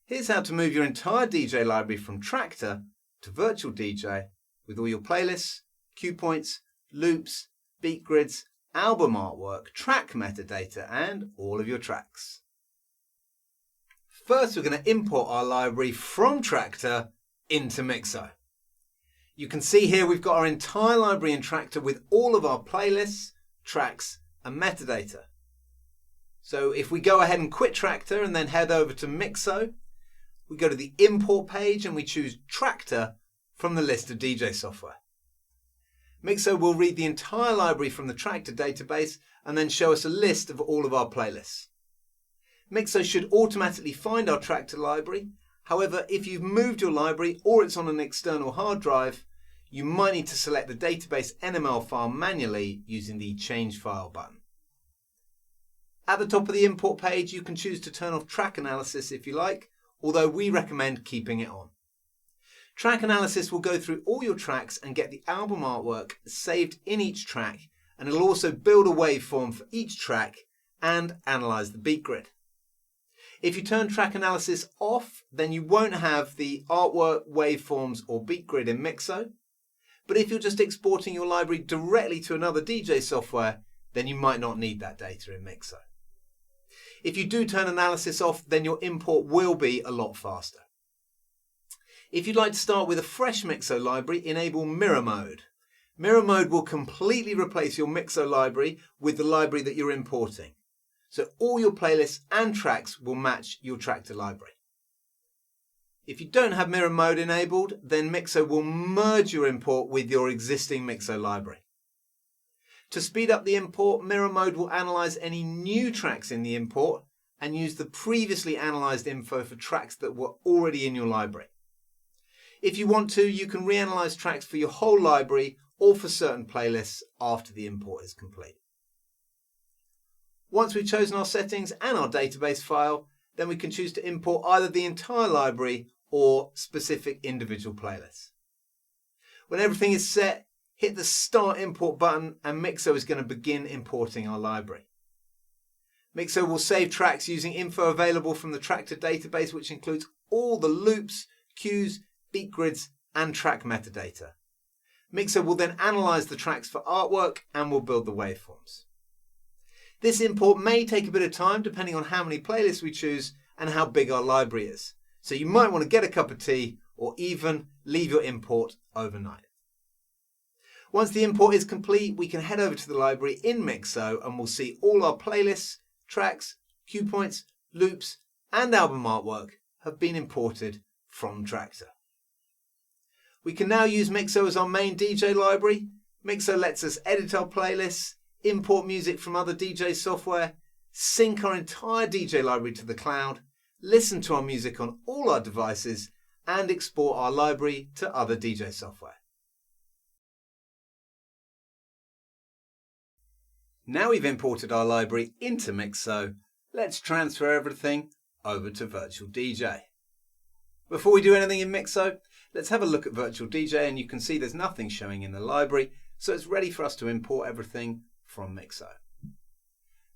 Here's how to move your entire DJ library from Traktor to Virtual DJ with all your playlists, cue points, loops, beat grids, album artwork, track metadata and all of your tracks. First, we're going to import our library from Traktor into Mixo. You can see here we've got our entire library in Traktor with all of our playlists, tracks and metadata. So if we go ahead and quit Traktor and then head over to Mixo, we go to the import page and we choose Traktor from the list of DJ software. Mixo will read the entire library from the Traktor database and then show us a list of all of our playlists. Mixo should automatically find our Traktor library. However, if you've moved your library or it's on an external hard drive, you might need to select the database NML file manually using the Change File button. At the top of the import page, you can choose to turn off track analysis if you like, although we recommend keeping it on. Track analysis will go through all your tracks and get the album artwork saved in each track, and it'll also build a waveform for each track and analyze the beat grid. If you turn track analysis off, then you won't have the artwork, waveforms or beat grid in Mixo. But if you're just exporting your library directly to another DJ software, then you might not need that data in Mixo. If you do turn analysis off, then your import will be a lot faster. If you'd like to start with a fresh Mixo library, enable Mirror Mode. Mirror Mode will completely replace your Mixo library with the library that you're importing. So all your playlists and tracks will match your Traktor library. If you don't have Mirror Mode enabled, then Mixo will merge your import with your existing Mixo library. To speed up the import, Mirror Mode will analyze any new tracks in the import and use the previously analyzed info for tracks that were already in your library. If you want to, you can reanalyze tracks for your whole library or for certain playlists after the import is complete. Once we've chosen our settings and our database file, then we can choose to import either the entire library or specific individual playlists. When everything is set, hit the Start Import button and Mixo is going to begin importing our library. Mixo will save tracks using info available from the Traktor database, which includes all the loops, cues, beat grids and track metadata. Mixo will then analyze the tracks for artwork and will build the waveforms. This import may take a bit of time depending on how many playlists we choose and how big our library is. So you might want to get a cup of tea or even leave your import overnight. Once the import is complete, we can head over to the library in Mixo and we'll see all our playlists, tracks, cue points, loops and album artwork have been imported from Traktor. We can now use Mixo as our main DJ library. Mixo lets us edit our playlists, import music from other DJ software, sync our entire DJ library to the cloud, listen to our music on all our devices, and export our library to other DJ software. Now we've imported our library into Mixo, let's transfer everything over to Virtual DJ. Before we do anything in Mixo, let's have a look at Virtual DJ and you can see there's nothing showing in the library, so it's ready for us to import everything from Mixo.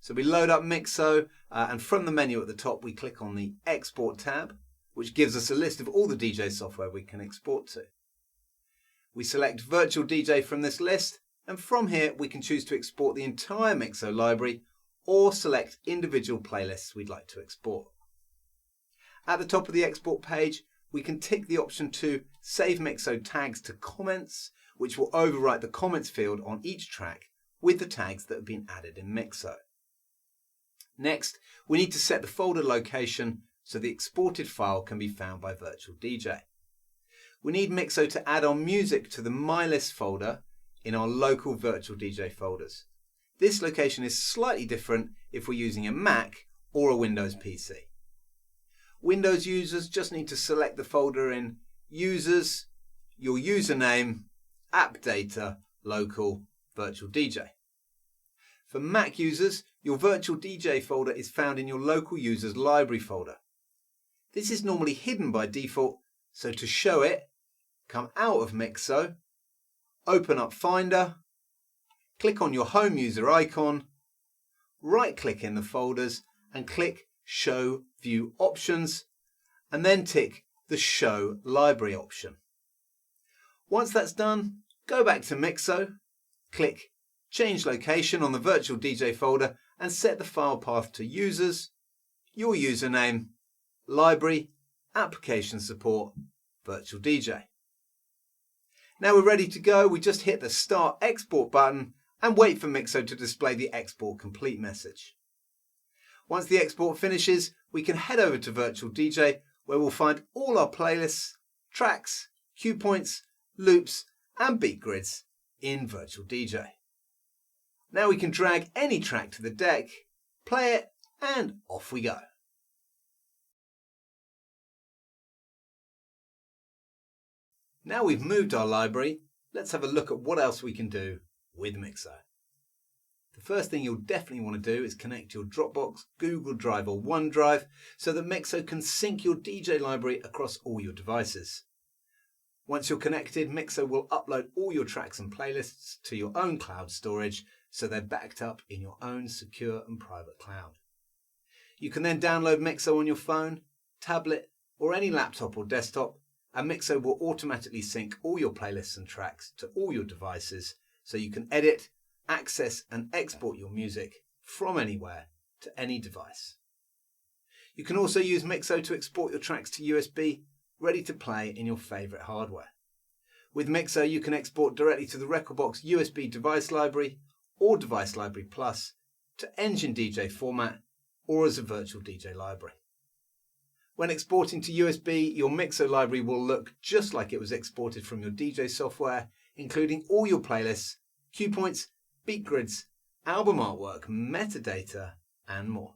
So we load up Mixo and from the menu at the top we click on the Export tab, which gives us a list of all the DJ software we can export to. We select Virtual DJ from this list and from here we can choose to export the entire Mixo library or select individual playlists we'd like to export. At the top of the export page we can tick the option to save Mixo tags to comments, which will overwrite the comments field on each track with the tags that have been added in Mixo. Next, we need to set the folder location so the exported file can be found by Virtual DJ. We need Mixo to add our music to the My List folder in our local Virtual DJ folders. This location is slightly different if we're using a Mac or a Windows PC. Windows users just need to select the folder in Users, your username, App Data, Local, Virtual DJ. For Mac users, your Virtual DJ folder is found in your local users library folder. This is normally hidden by default, so to show it, come out of Mixo, open up Finder, click on your home user icon, right click in the folders and click Show View Options and then tick the Show Library option. Once that's done, go back to Mixo, click Change Location on the Virtual DJ folder and set the file path to Users, your username, Library, Application Support, Virtual DJ. Now we're ready to go. We just hit the Start Export button and wait for Mixo to display the Export Complete message. Once the export finishes, we can head over to Virtual DJ, where we'll find all our playlists, tracks, cue points, loops and beat grids in Virtual DJ. Now we can drag any track to the deck, play it, and off we go. Now we've moved our library, let's have a look at what else we can do with Mixo. The first thing you'll definitely want to do is connect your Dropbox, Google Drive or OneDrive so that Mixo can sync your DJ library across all your devices. Once you're connected, Mixo will upload all your tracks and playlists to your own cloud storage so they're backed up in your own secure and private cloud. You can then download Mixo on your phone, tablet or any laptop or desktop, and Mixo will automatically sync all your playlists and tracks to all your devices so you can edit, access and export your music from anywhere to any device. You can also use Mixo to export your tracks to USB, ready to play in your favourite hardware. With Mixo you can export directly to the Rekordbox USB device library or Device Library Plus, to Engine DJ format or as a Virtual DJ library. When exporting to USB, your Mixo library will look just like it was exported from your DJ software, including all your playlists, cue points, beat grids, album artwork, metadata, and more.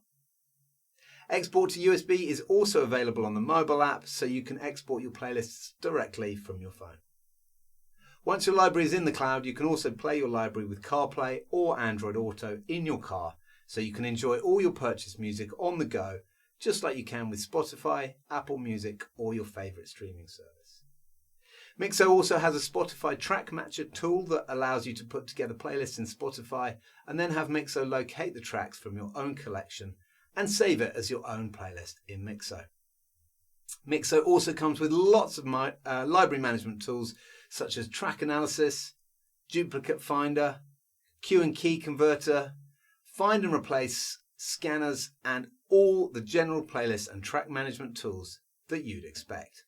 Export to USB is also available on the mobile app, so you can export your playlists directly from your phone. Once your library is in the cloud, you can also play your library with CarPlay or Android Auto in your car, so you can enjoy all your purchased music on the go, just like you can with Spotify, Apple Music, or your favourite streaming service. Mixo also has a Spotify Track Matcher tool that allows you to put together playlists in Spotify and then have Mixo locate the tracks from your own collection and save it as your own playlist in Mixo. Mixo also comes with lots of library management tools such as Track Analysis, Duplicate Finder, Cue and Key Converter, Find and Replace, Scanners, and all the general playlist and track management tools that you'd expect.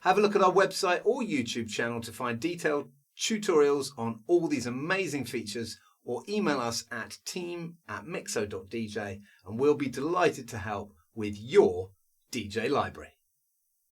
Have a look at our website or YouTube channel to find detailed tutorials on all these amazing features, or email us at team@mixo.dj and we'll be delighted to help with your DJ library.